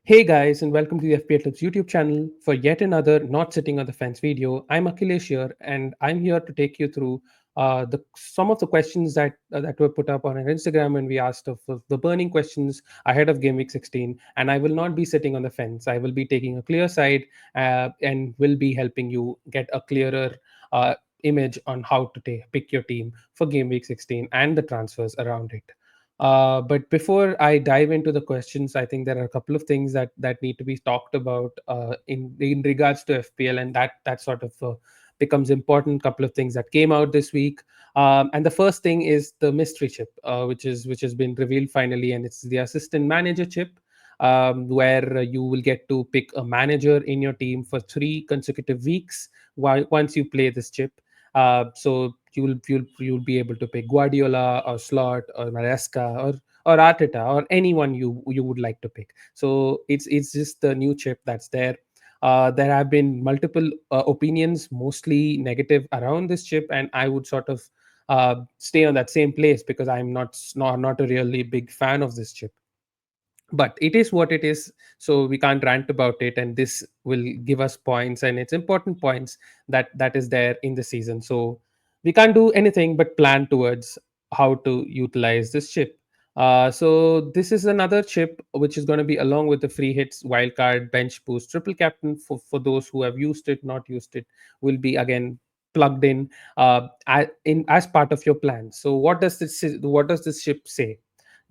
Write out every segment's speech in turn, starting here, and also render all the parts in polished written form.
Hey guys, and welcome to the FPL Tips YouTube channel for yet another Not Sitting on the Fence video. I'm Akhilesh here, and I'm here to take you through the some of the questions that were put up on our Instagram when we asked of the burning questions ahead of Game Week 16. And I will not be sitting on the fence. I will be taking a clear side and will be helping you get a clearer image on how to pick your team for Game Week 16 and the transfers around it. But before I dive into the questions, I think there are a couple of things that need to be talked about in regards to FPL, and that sort of becomes important. Couple of things that came out this week, and the first thing is the mystery chip, which has been revealed finally, and it's the assistant manager chip. Where you will get to pick a manager in your team for 3 consecutive weeks while once you play this chip. So you'll be able to pick Guardiola or Slot or Maresca or Arteta or anyone you would like to pick. So it's just the new chip that's there. There have been multiple opinions, mostly negative, around this chip, and I would sort of stay on that same place because I'm not a really big fan of this chip, but it is what it is, so we can't rant about it, and this will give us points, and it's important points that is there in the season. So we can't do anything but plan towards how to utilize this chip. So this is another chip which is going to be along with the free hits, wildcard, bench boost, triple captain. For those who have used it, not used it, will be again plugged in as part of your plan. So what does this chip say?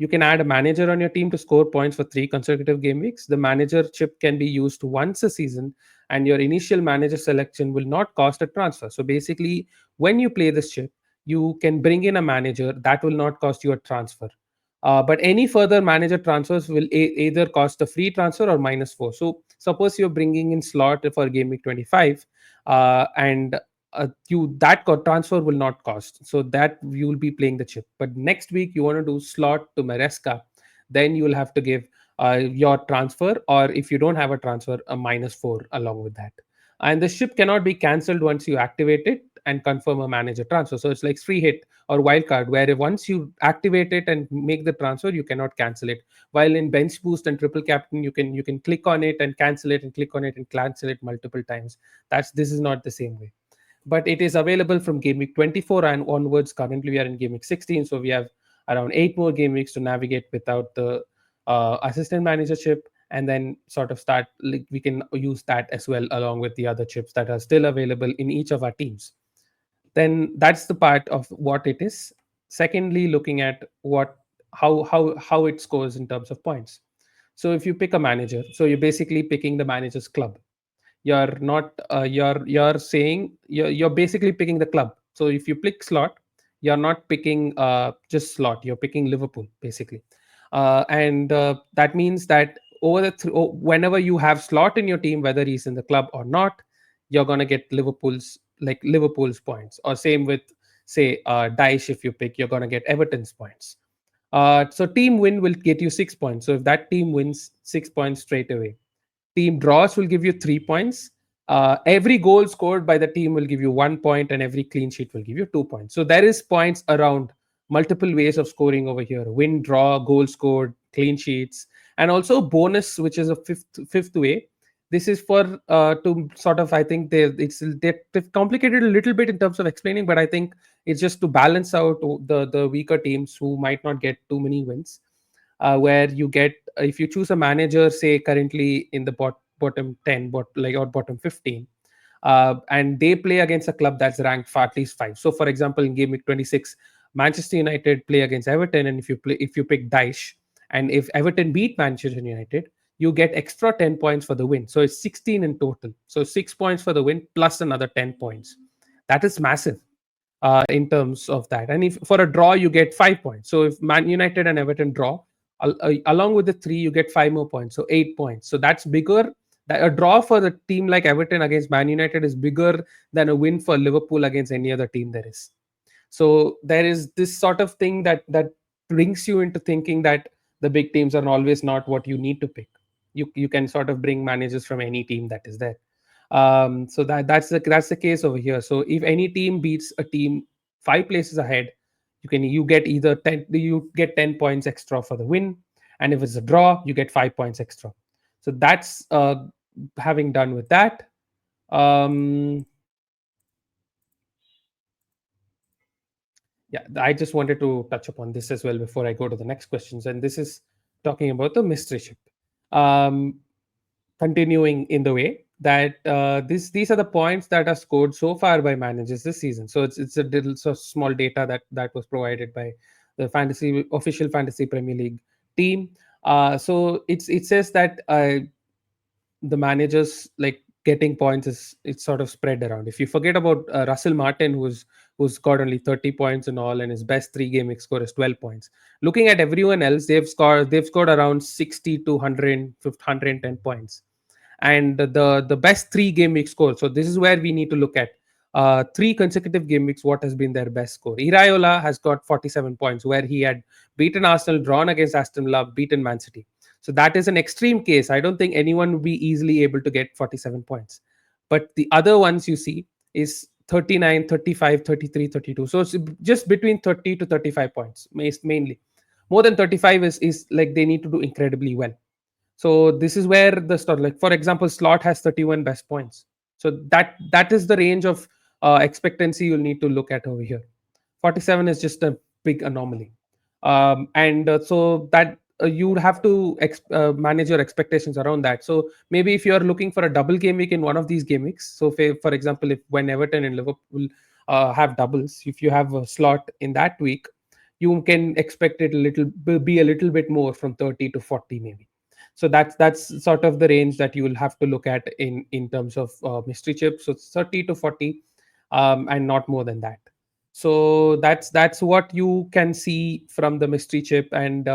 You can add a manager on your team to score points for 3 consecutive game weeks. The manager chip can be used once a season, and your initial manager selection will not cost a transfer. So basically, when you play this chip, you can bring in a manager that will not cost you a transfer. But any further manager transfers will either cost a free transfer or -4. So suppose you're bringing in Slot for game week 25, and you that transfer will not cost, so that you will be playing the chip. But next week you want to do Slot to Maresca, then you will have to give your transfer, or if you don't have a transfer, a -4 along with that. And the ship cannot be cancelled once you activate it and confirm a manager transfer. So it's like free hit or wildcard, where once you activate it and make the transfer, you cannot cancel it. While in bench boost and triple captain, you can click on it and cancel it, and click on it and cancel it multiple times. This is not the same way, but it is available from game week 24 and onwards. Currently, we are in game week 16, so we have around 8 more game weeks to navigate without the assistant manager chip, and then sort of start. Like, we can use that as well along with the other chips that are still available in each of our teams. Then that's the part of what it is. Secondly, looking at how it scores in terms of points. So if you pick a manager, so you're basically picking the manager's club. You're not you're saying you're basically picking the club. So if you pick Slot, you're not picking just Slot, you're picking Liverpool basically. And that means that whenever you have Slot in your team, whether he's in the club or not, you're going to get Liverpool's points. Or same with, say, Daesh. If you pick, you're going to get Everton's points. So team win will get you 6 points. So if that team wins, 6 points straight away. Team draws will give you 3 points. Every goal scored by the team will give you 1 point, and every clean sheet will give you 2 points. So there is points around multiple ways of scoring over here: win, draw, goal scored, clean sheets, and also bonus, which is a fifth way. This is for to sort of, I think they've complicated a little bit in terms of explaining, but I think it's just to balance out the weaker teams who might not get too many wins. Where you get, if you choose a manager, say currently in the bottom 10, or bottom 15, and they play against a club that's ranked for at least 5. So for example, in game week 26, Manchester United play against Everton, and if you pick Daesh, and if Everton beat Manchester United, you get extra 10 points for the win. So it's 16 in total. So 6 points for the win plus another 10 points. That is massive in terms of that. And if for a draw, you get 5 points. So if Man United and Everton draw, along with the 3, you get 5 more points. So 8 points. So that's bigger. That a draw for the team like Everton against Man United is bigger than a win for Liverpool against any other team there is. So there is this sort of thing that brings you into thinking that the big teams are always not what you need to pick. You can sort of bring managers from any team that is there. So that's the case over here. So if any team beats a team 5 places ahead, you get either 10 you get 10 points extra for the win, and if it's a draw, you get 5 points extra. So that's having done with that. Um, yeah, I just wanted to touch upon this as well before I go to the next questions, and this is talking about the mystery ship. Um, Continuing in the way that these are the points that are scored so far by managers this season. So it's a little so small data that was provided by the fantasy official fantasy Premier League team. So it says that the managers like getting points is it's sort of spread around. If you forget about Russell Martin, who's got only 30 points in all, and his best three game week score is 12 points. Looking at everyone else, they've scored around 60 to 100, 110 points, and the best three game week score. So this is where we need to look at three consecutive game weeks. What has been their best score? Iraola has got 47 points, where he had beaten Arsenal, drawn against Aston Villa, beaten Man City. So that is an extreme case. I don't think anyone would be easily able to get 47 points. But the other ones you see is 39, 35, 33, 32. So it's just between 30 to 35 points mainly. More than 35 is like they need to do incredibly well. So this is where the start, like for example, Slot has 31 best points. So that is the range of expectancy you'll need to look at over here. 47 is just a big anomaly. And so that you would have to manage your expectations around that. So maybe if you are looking for a double game week in one of these game weeks, so for example, if when Everton and Liverpool have doubles, if you have a slot in that week, you can expect it a little be a little bit more from 30 to 40 maybe. So that's sort of the range that you will have to look at in terms of mystery chips. So 30 to 40, and not more than that. So that's what you can see from the mystery chip, and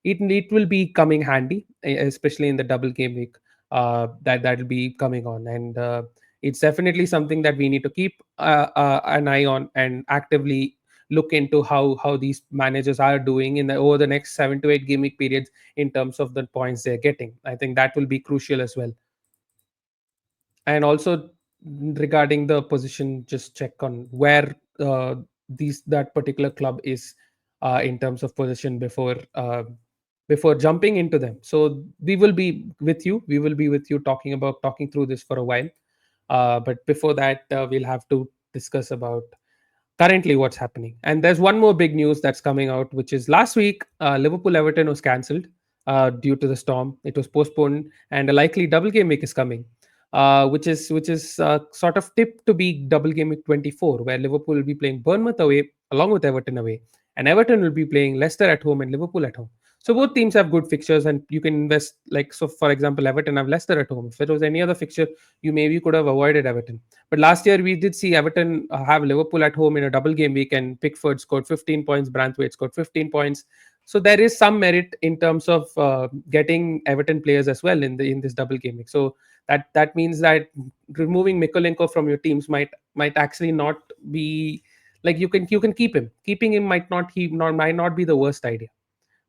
it will be coming handy, especially in the double game week that'll be coming on, and it's definitely something that we need to keep an eye on and actively look into how these managers are doing in the over the next 7 to 8 game week periods in terms of the points they're getting. I think that will be crucial as well. And also regarding the position, just check on where these that particular club is in terms of position before jumping into them. So we will be with you. We will be with you talking through this for a while. But before that, we'll have to discuss about currently what's happening. And there's one more big news that's coming out, which is last week, Liverpool Everton was cancelled due to the storm. It was postponed, and a likely double game week is coming, which is sort of tipped to be double game week 24, where Liverpool will be playing Bournemouth away along with Everton away, and Everton will be playing Leicester at home and Liverpool at home. So both teams have good fixtures, and you can invest like so. For example, Everton have Leicester at home. If it was any other fixture, you maybe could have avoided Everton. But last year we did see Everton have Liverpool at home in a double game week, and Pickford scored 15 points, Branthwaite scored 15 points. So there is some merit in terms of getting Everton players as well in this double game week. So that means that removing Mikolenko from your teams might actually not be like you can keep him. Keeping him might not be the worst idea.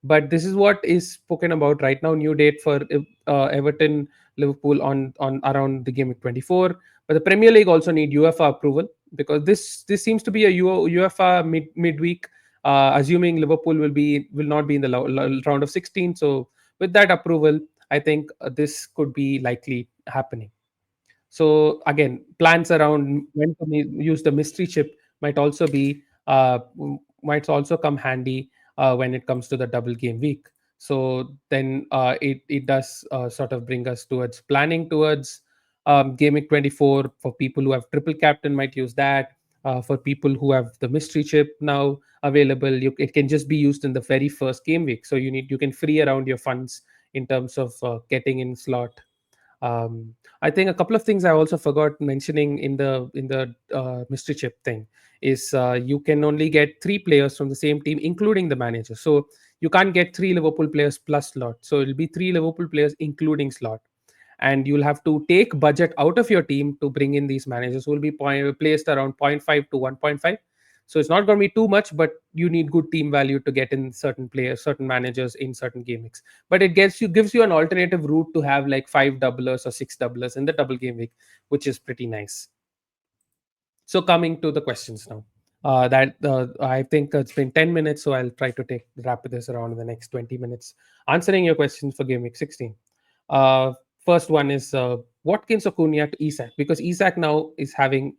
But this is what is spoken about right now. New date for Everton Liverpool on around the game of 24. But the Premier League also need UEFA approval, because this seems to be a UEFA midweek, assuming Liverpool will not be in the round of 16. So with that approval, I think this could be likely happening. So again, plans around when to use the mystery chip might also be might also come handy when it comes to the double game week. So then it does sort of bring us towards planning towards game week 24. For people who have triple captain, might use that. For people who have the mystery chip now available, it can just be used in the very first game week. So you can free around your funds in terms of getting in slot. I think a couple of things I also forgot mentioning in the mystery chip thing is you can only get three players from the same team, including the manager. So you can't get three Liverpool players plus slot. So it'll be three Liverpool players including slot, and you'll have to take budget out of your team to bring in these managers who will be placed around zero point 0.5 to 1.5. So it's not going to be too much, but you need good team value to get in certain players, certain managers in certain gamings. But it gives you an alternative route to have like five doublers or six doublers in the double game week, which is pretty nice. So coming to the questions now. That I think it's been 10 minutes, so I'll try to wrap this around in the next 20 minutes, answering your questions for Game Week 16. Uh, First one is Watkins or Cunha to Isak, because Isak now is having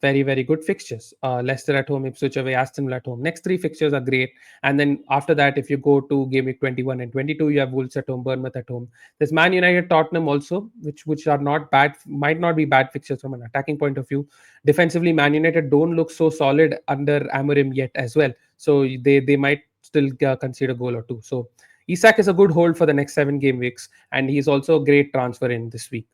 very, very good fixtures. Leicester at home, Ipswich away, Aston Villa at home. Next three fixtures are great. And then after that, if you go to game week 21 and 22, you have Wolves at home, Bournemouth at home. There's Man United, Tottenham also, which are not bad, might not be bad fixtures from an attacking point of view. Defensively, Man United don't look so solid under Amorim yet as well. So they might still concede a goal or two. So Isak is a good hold for the next 7 game weeks, and he's also a great transfer in this week.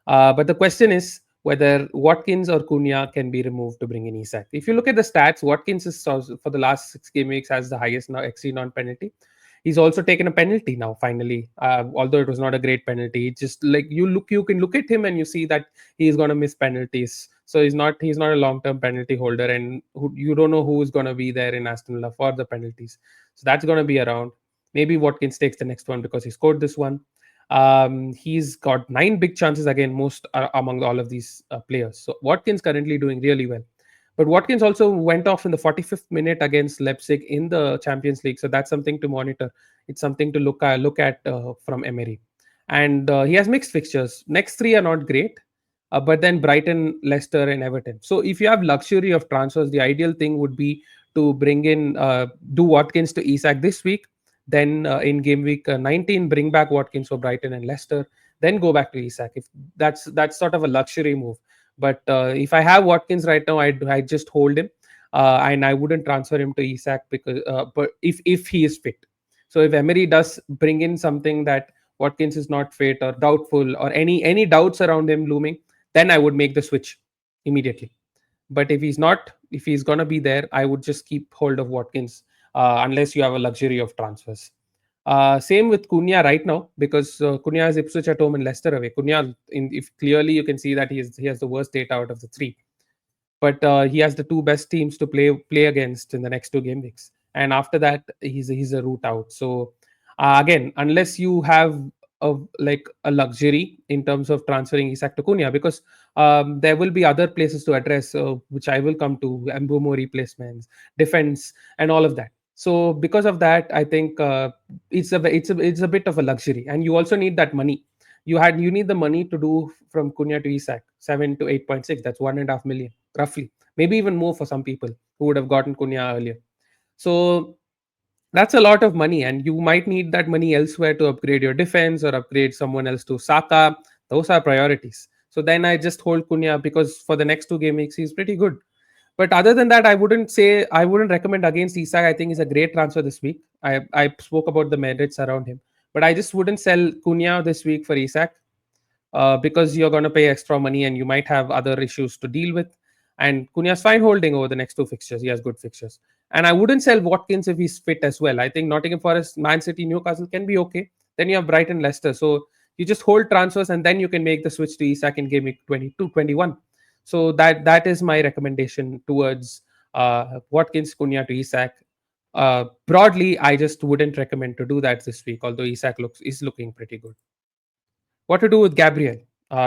But the question is whether Watkins or Cunha can be removed to bring in Isak. If you look at the stats, Watkins is for the last 6 game weeks has the highest now XG non-penalty. He's also taken a penalty now. Finally, although it was not a great penalty, it's just like you can look at him and you see that he's gonna miss penalties. So he's not a long-term penalty holder, and you don't know who is gonna be there in Aston Villa for the penalties. So that's gonna be around. Maybe Watkins takes the next one because he scored this one. He's got 9 big chances again, most among all of these players. So Watkins currently doing really well. But Watkins also went off in the 45th minute against Leipzig in the Champions League, so that's something to monitor. It's something to look at from Emery. And he has mixed fixtures. Next three are not great, but then Brighton, Leicester, and Everton. So if you have luxury of transfers, the ideal thing would be to bring in do Watkins to Isak this week, then in game week 19, bring back Watkins for Brighton and Leicester. Then go back to Isak. If that's sort of a luxury move. But if I have Watkins right now, I'd just hold him, and I wouldn't transfer him to Isak because but if he is fit. So if Emery does bring in something that Watkins is not fit or doubtful or any doubts around him looming, then I would make the switch immediately. But if he's not, if he's gonna be there, I would just keep hold of Watkins unless you have a luxury of transfers. Same with Cunha right now because Cunha has Ipswich at home and Leicester away. Cunha, if clearly you can see that he has the worst data out of the three, but he has the two best teams to play against in the next 2 game weeks, and after that he's a route out. So again, unless you have a luxury in terms of transferring Isak to Cunha, because there will be other places to address, which I will come to, Mbeumo replacements, defense, and all of that. So because of that, I think it's a bit of a luxury, and you also need that money. You need the money to do from Cunha to Isak 7 to 8.6. That's 1.5 million roughly, maybe even more for some people who would have gotten Cunha earlier. So that's a lot of money, and you might need that money elsewhere to upgrade your defense or upgrade someone else to Saka. Those are priorities. So then I just hold Cunha because for the next 2 game weeks he's pretty good. But other than that, I wouldn't recommend against Isak. I think he's a great transfer this week. I spoke about the merits around him, but I just wouldn't sell Cunha this week for Isak because you're going to pay extra money and you might have other issues to deal with. And Cunha's fine holding over the next 2 fixtures. He has good fixtures. And I wouldn't sell Watkins if he's fit as well. I think Nottingham Forest, Man City, Newcastle can be okay. Then you have Brighton, Leicester. So you just hold transfers and then you can make the switch to Isak in game week 22, 21. So that is my recommendation towards Watkins, Cunha to Isak. Broadly, I just wouldn't recommend to do that this week, although Isak is looking pretty good. What to do with Gabriel?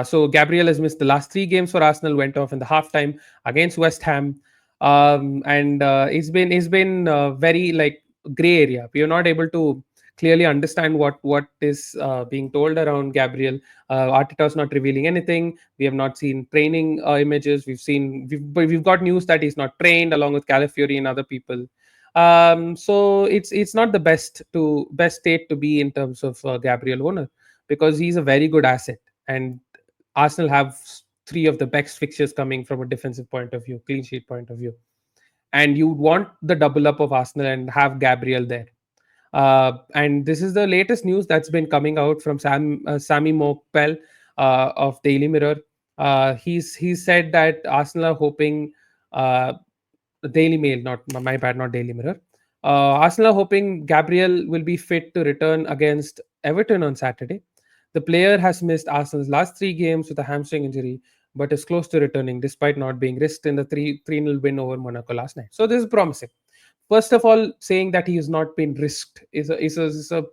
So Gabriel has missed the last 3 games for Arsenal. Went off in the halftime against West Ham, and it's been very gray area. We are not able to clearly understand what is being told around Gabriel. Arteta's not revealing anything. We have not seen training images. We've got news that he's not trained along with Calafiori and other people. So it's not the best state to be in terms of Gabriel owner, because he's a very good asset. And Arsenal have three of the best fixtures coming from a defensive point of view, clean sheet point of view. And you want the double up of Arsenal and have Gabriel there. And this is the latest news that's been coming out from Sami Mokpel of Daily Mirror. He's said that Arsenal are hoping uh, Daily Mail, not my bad, not Daily Mirror. Arsenal are hoping Gabriel will be fit to return against Everton on Saturday. The player has missed Arsenal's last 3 games with a hamstring injury, but is close to returning despite not being risked in the 3-0 win over Monaco last night. So this is promising. First of all, saying that he has not been risked is a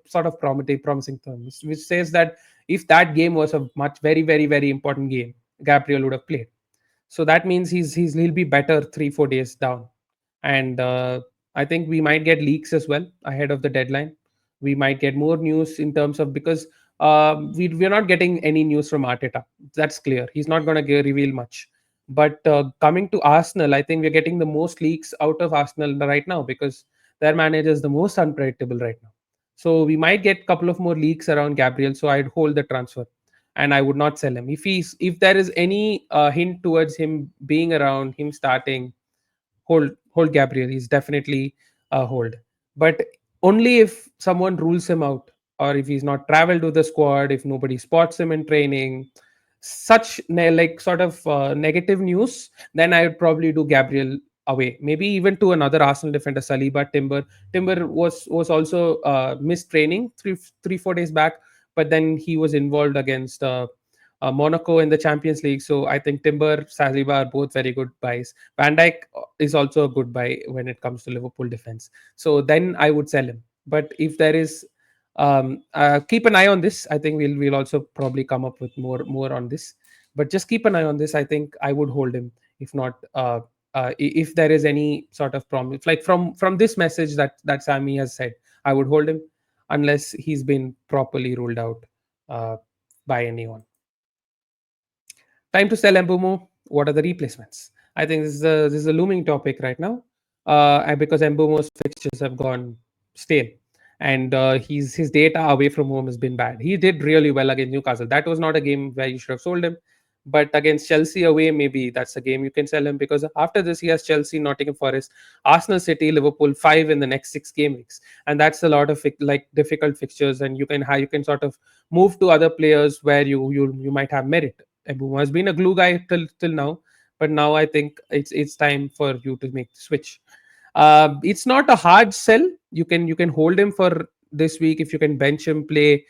sort of promising term, which says that if that game was a very, very, very important game, Gabriel would have played. So that means he'll be better 3-4 days down. And I think we might get leaks as well ahead of the deadline. We might get more news in terms of, because we're not getting any news from Arteta. That's clear. He's not going to reveal much. But coming to Arsenal, I think we're getting the most leaks out of Arsenal right now because their manager is the most unpredictable right now. So we might get a couple of more leaks around Gabriel. So I'd hold the transfer, and I would not sell him if there is any hint towards him being around, him starting. Hold Gabriel. He's definitely a hold, but only if someone rules him out, or if he's not traveled to the squad, if nobody spots him in training, such like sort of negative news, then I would probably do Gabriel away. Maybe even to another Arsenal defender, Saliba, Timber. Timber was also missed training 3-4 days back, but then he was involved against Monaco in the Champions League. So I think Timber, Saliba are both very good buys. Van Dijk is also a good buy when it comes to Liverpool defense. So then I would sell him. But if there is, keep an eye on this. I think we'll also probably come up with more on this. But just keep an eye on this. I think I would hold him. If not, if there is any sort of promise, like from this message that Sammy has said, I would hold him unless he's been properly ruled out uh, by anyone. Time to sell Mbeumo. What are the replacements? I think this is a looming topic right now, and because Mbeumo's fixtures have gone stale, and his data away from home has been bad. He did really well against Newcastle. That was not a game where you should have sold him, but against Chelsea away, maybe that's a game you can sell him because after this he has Chelsea, Nottingham Forest, Arsenal, City, Liverpool, 5 in the next 6 game weeks, and that's a lot of like difficult fixtures, and you can sort of move to other players where you might have merit. Mbeumo has been a glue guy till now, but now I think it's time for you to make the switch. It's not a hard sell. You can hold him for this week if you can bench him, play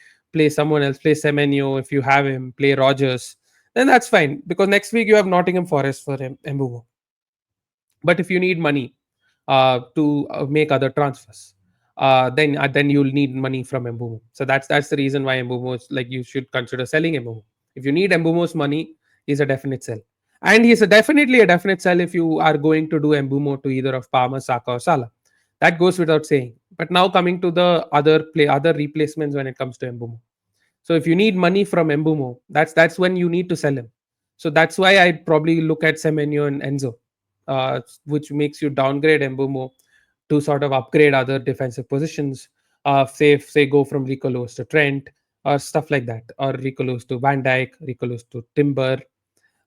someone else, play Semenyo if you have him, play Rogers, then that's fine because next week you have Nottingham Forest for Mbeumo. But if you need money to make other transfers, then you'll need money from Mbeumo. So that's the reason why Mbeumo is like you should consider selling Mbeumo. If you need Mbeumo's money, he's a definite sell, and he's definitely a definite sell if you are going to do Mbeumo to either of Palmer, Saka, or Salah. That goes without saying. But now coming to the other replacements when it comes to Mbeumo. So if you need money from Mbeumo, that's when you need to sell him. So that's why I'd probably look at Semenyo and Enzo, which makes you downgrade Mbeumo to sort of upgrade other defensive positions. Say go from Rico Lewis to Trent or stuff like that, or Rico Lewis to Van Dijk, Rico Lewis to Timber.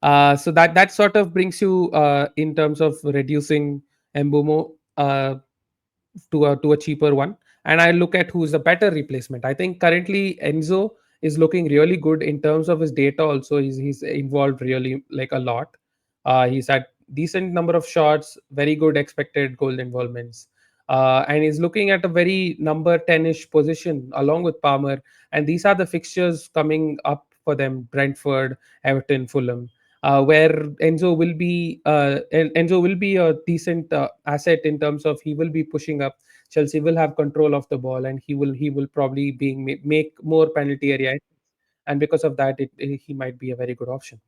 So that sort of brings you in terms of reducing Mbeumo to a cheaper one, and I look at who's a better replacement. I think currently Enzo is looking really good in terms of his data. Also, he's involved really like a lot. He's had decent number of shots, very good expected goal involvements, and he's looking at a very number 10ish position along with Palmer. And these are the fixtures coming up for them: Brentford, Everton, Fulham. Where Enzo will be a decent asset in terms of he will be pushing up. Chelsea will have control of the ball, and he will probably make more penalty area, and because of that, he might be a very good option.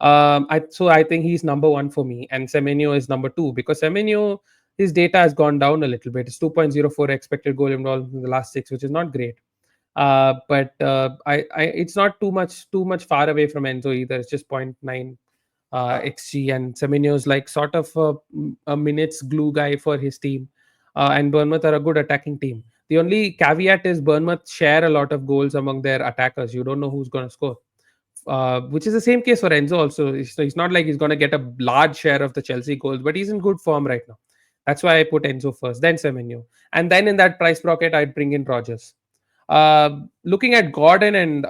So I think he's number one for me, and Semenyo is number two because Semenyo, his data has gone down a little bit. It's 2.04 expected goal involved in the last six, which is not great. But it's not too much far away from Enzo either. It's just point 0.9 XG, and Semenyo is like sort of a minutes glue guy for his team. And Bournemouth are a good attacking team. The only caveat is Bournemouth share a lot of goals among their attackers. You don't know who's going to score. Which is the same case for Enzo also. It's not like he's going to get a large share of the Chelsea goals, but he's in good form right now. That's why I put Enzo first, then Semenyo. And then in that price bracket, I'd bring in Rogers. Looking at Gordon and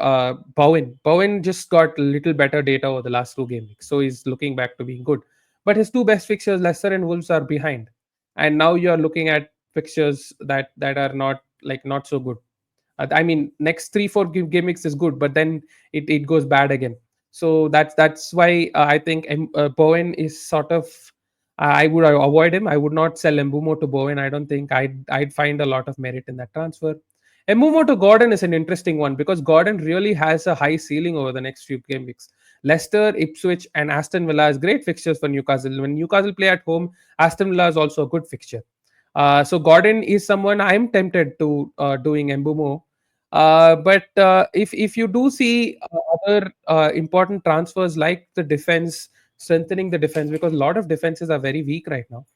Bowen just got a little better data over the last 2 game weeks, so he's looking back to being good. But his two best fixtures, Leicester and Wolves, are behind, and now you are looking at fixtures that are not so good. I mean, next 3-4 game weeks is good, but then it goes bad again. So that's why I think Bowen is sort of. I would avoid him. I would not sell Mbeumo to Bowen. I don't think I'd find a lot of merit in that transfer. Mbeumo to Gordon is an interesting one because Gordon really has a high ceiling over the next few game weeks. Leicester, Ipswich, and Aston Villa has great fixtures for Newcastle. When Newcastle play at home, Aston Villa is also a good fixture. So Gordon is someone I'm tempted to doing Mbeumo. But if you do see other important transfers like the defense, strengthening the defense, because a lot of defenses are very weak right now,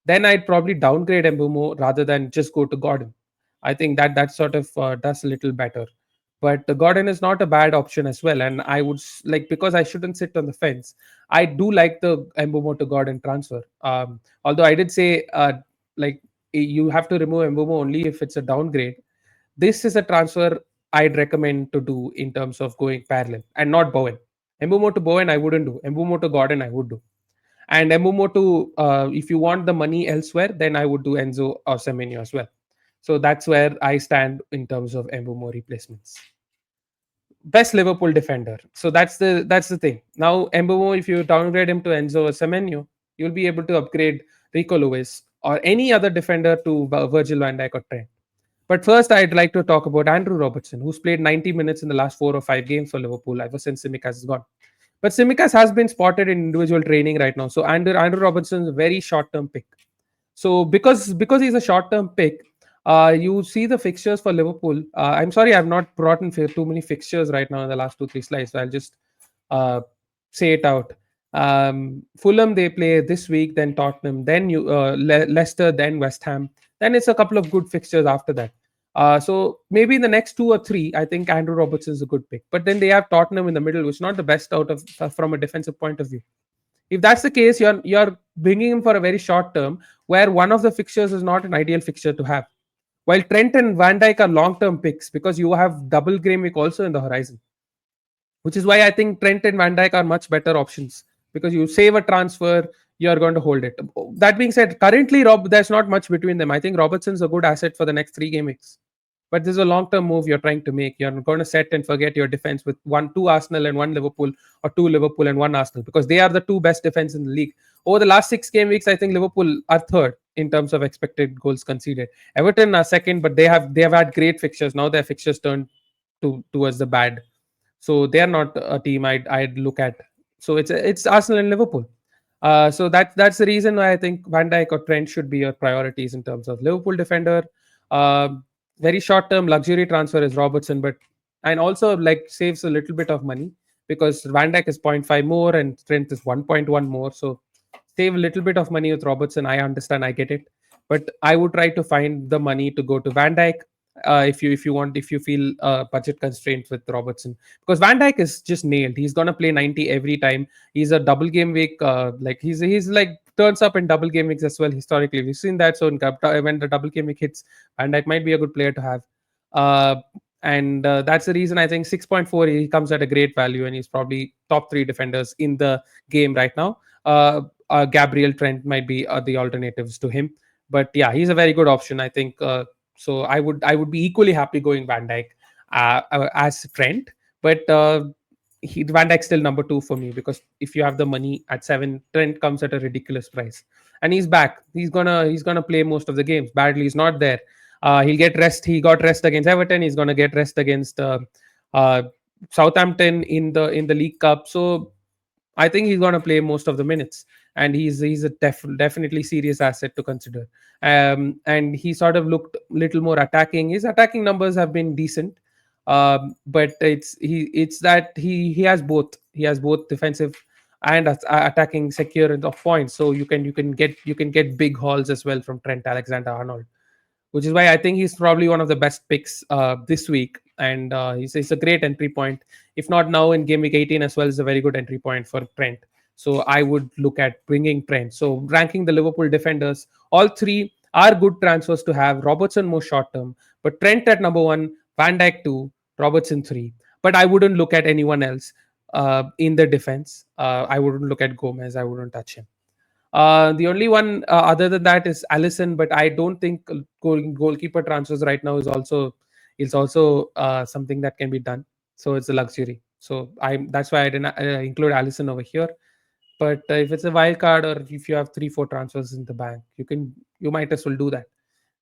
then I'd probably downgrade Mbeumo rather than just go to Gordon. I think that sort of does a little better. But the Gordon is not a bad option as well, and I would like, because I shouldn't sit on the fence. I do like the Mbeumo to Gordon transfer. Although I did say like you have to remove Mbeumo only if it's a downgrade. This is a transfer I'd recommend to do in terms of going parallel and not Bowen. Mbeumo to Bowen I wouldn't do. Mbeumo to Gordon I would do. And Mbeumo to if you want the money elsewhere, then I would do Enzo or Semenyo as well. So that's where I stand in terms of Mbeumo replacements. Best Liverpool defender. So that's the thing. Now Mbeumo, if you downgrade him to Enzo or Semenyo, you'll be able to upgrade Rico Lewis or any other defender to Virgil van Dijk or Trent. But first, I'd like to talk about Andrew Robertson, who's played 90 minutes in the last 4 or 5 games for Liverpool ever since Tsimikas is gone. But Tsimikas has been spotted in individual training right now. So Andrew Robertson is a very short-term pick. So because he's a short-term pick, you see the fixtures for Liverpool. I'm sorry, I've not brought in too many fixtures right now in the last 2 3 slides. So I'll just uh, say it out. Fulham they play this week, then Tottenham, then Leicester, then West Ham. Then it's a couple of good fixtures after that. So maybe in the next 2 or 3, I think Andrew Robertson is a good pick. But then they have Tottenham in the middle, which is not the best out of from a defensive point of view. If that's the case, you're bringing him for a very short term, where one of the fixtures is not an ideal fixture to have. While Trent and Van Dijk are long term picks because you have double game week also in the horizon, which is why I think Trent and Van Dijk are much better options because you save a transfer, you're going to hold it. That being said, currently there's not much between them. I think Robertson's a good asset for the next 3 game weeks. But this is a long-term move you're trying to make. You're going to set and forget your defense with two Arsenal and one Liverpool, or two Liverpool and one Arsenal, because they are the two best defense in the league. Over the last 6 game weeks, I think Liverpool are third in terms of expected goals conceded. Everton are second, but they have had great fixtures. Now their fixtures turned towards the bad, so they are not a team I'd look at. So it's Arsenal and Liverpool. So that's the reason why I think Van Dijk or Trent should be your priorities in terms of Liverpool defender. Uh, Very short term luxury transfer is Robertson, but and also like saves a little bit of money because Van Dijk is zero point 0.5 more and Trent is 1.1 more. So save a little bit of money with Robertson. I understand, I get it, but I would try to find the money to go to Van Dijk. If you feel budget constraints with Robertson, because Van Dijk is just nailed. He's gonna play 90 every time. He's a double game week. Like he's like turns up in double game weeks as well. Historically, we've seen that. So when the double game week hits, Van Dijk might be a good player to have. Uh, and that's the reason I think 6.4 he comes at a great value, and he's probably top 3 defenders in the game right now. Gabriel, Trent might be the alternatives to him, but yeah, he's a very good option. I think so. I would be equally happy going Van Dijk as Trent, but Van Dijk's still number 2 for me because if you have the money at 7, Trent comes at a ridiculous price, and he's back. He's gonna play most of the games. Badly is not there. He'll get rest. He got rest against Everton. He's gonna get rest against uh, Southampton in the League Cup. So I think he's going to play most of the minutes, and he's a definitely serious asset to consider. And he sort of looked a little more attacking. His attacking numbers have been decent, but it's that he has both. He has both defensive and attacking secure of points. So you can get big hauls as well from Trent Alexander-Arnold, which is why I think he's probably one of the best picks this week. And he's a great entry point. If not now in game week 18 as well, is a very good entry point for Trent. So I would look at bringing Trent. So ranking the Liverpool defenders, all 3 are good transfers to have. Robertson more short term, but Trent at number 1, Van Dijk 2, Robertson 3. But I wouldn't look at anyone else in the defense. I wouldn't look at Gomez. I wouldn't touch him. The only one other than that is Allison, but I don't think goalkeeper transfers right now is also something that can be done. So it's a luxury. So that's why I didn't include Allison over here. But if it's a wild card or if you have 3 4 transfers in the bank, you might as well do that.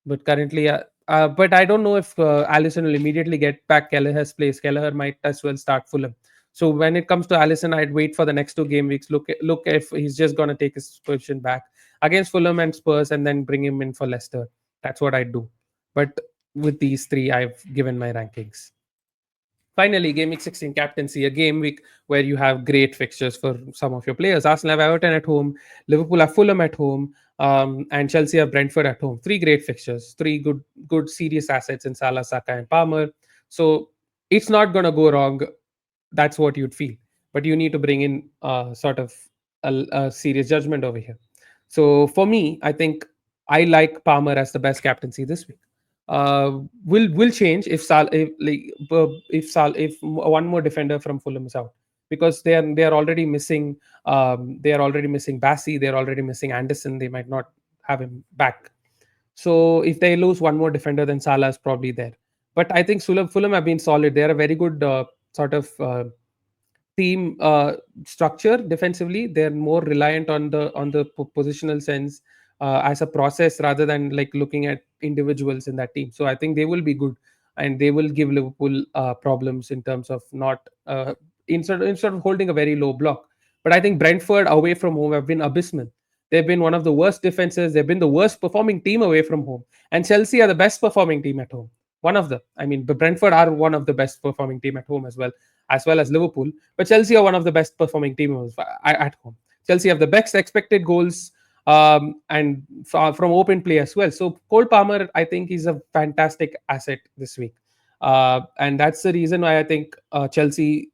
But currently, but I don't know if Allison will immediately get back Kelleher's place. Kelleher might as well start Fulham. So when it comes to Allison, I'd wait for the next 2 game weeks. Look if he's just gonna take his position back against Fulham and Spurs, and then bring him in for Leicester. That's what I'd do. But with these three, I've given my rankings. Finally, Gameweek 16 Captaincy, a game week where you have great fixtures for some of your players. Arsenal have Everton at home, Liverpool have Fulham at home, and Chelsea have Brentford at home. Three great fixtures, three good serious assets in Salah, Saka, and Palmer. So it's not going to go wrong. That's what you'd feel. But you need to bring in sort of a serious judgment over here. So for me, I think I like Palmer as the best captaincy this week. Will change if if one more defender from Fulham is out, because they are already missing Bassey, they are already missing Anderson. They might not have him back. So if they lose one more defender, then Salah is probably there. But I think Fulham have been solid. They are a very good sort of team structure defensively. They're more reliant on the positional sense as a process rather than like looking at individuals in that team. So I think they will be good, and they will give Liverpool problems in terms of not instead of holding a very low block. But I think Brentford away from home have been abysmal. They've been one of the worst defenses. They've been the worst performing team away from home, and Chelsea are the best performing team at home. One of them. I mean, but Brentford are one of the best performing team at home as well as Liverpool. But Chelsea are one of the best performing teams at home. Chelsea have the best expected goals and from open play as well. So Cole Palmer, I think, is a fantastic asset this week, and that's the reason why I think Chelsea.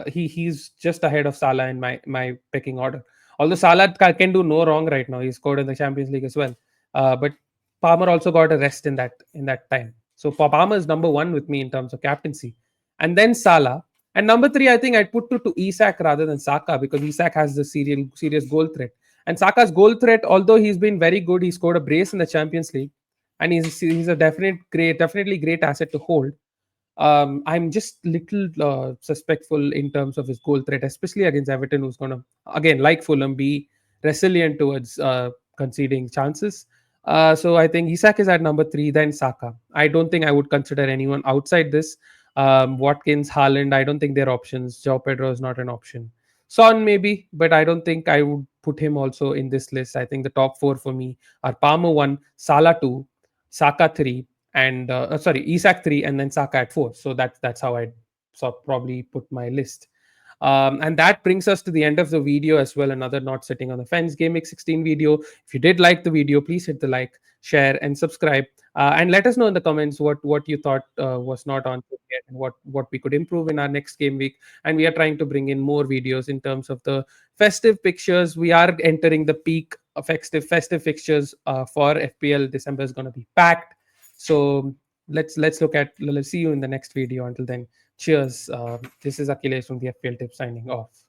He's just ahead of Salah in my pecking order. Although Salah can do no wrong right now, he scored in the Champions League as well. But Palmer also got a rest in that time. So Palmer is number one with me in terms of captaincy, and then Salah. And number three, I think I'd put to Isak rather than Saka, because Isak has the serious goal threat. And Saka's goal threat, although he's been very good, he scored a brace in the Champions League, and he's a definitely great asset to hold. I'm just little suspectful in terms of his goal threat, especially against Everton, who's going to, again, like Fulham, be resilient towards conceding chances. So I think Isak is at number three, then Saka. I don't think I would consider anyone outside this. Watkins, Haaland, I don't think they're options. Joao Pedro is not an option. Son maybe, but I don't think I would put him also in this list. I think the top four for me are Palmer 1, Salah 2, Saka 3, and sorry, Isak 3, and then Saka at 4. So that's how I'd probably put my list. And that brings us to the end of the video as well. Another Not Sitting on the Fence Gameweek 16 video. If you did like the video, please hit the like, share, and subscribe. And let us know in the comments what you thought was not on yet, and what we could improve in our next game week. And we are trying to bring in more videos in terms of the festive pictures. We are entering the peak of festive fixtures for FPL. December is going to be packed. So let's see you in the next video. Until then, cheers. This is Akhilesh from the FPL Tips signing off.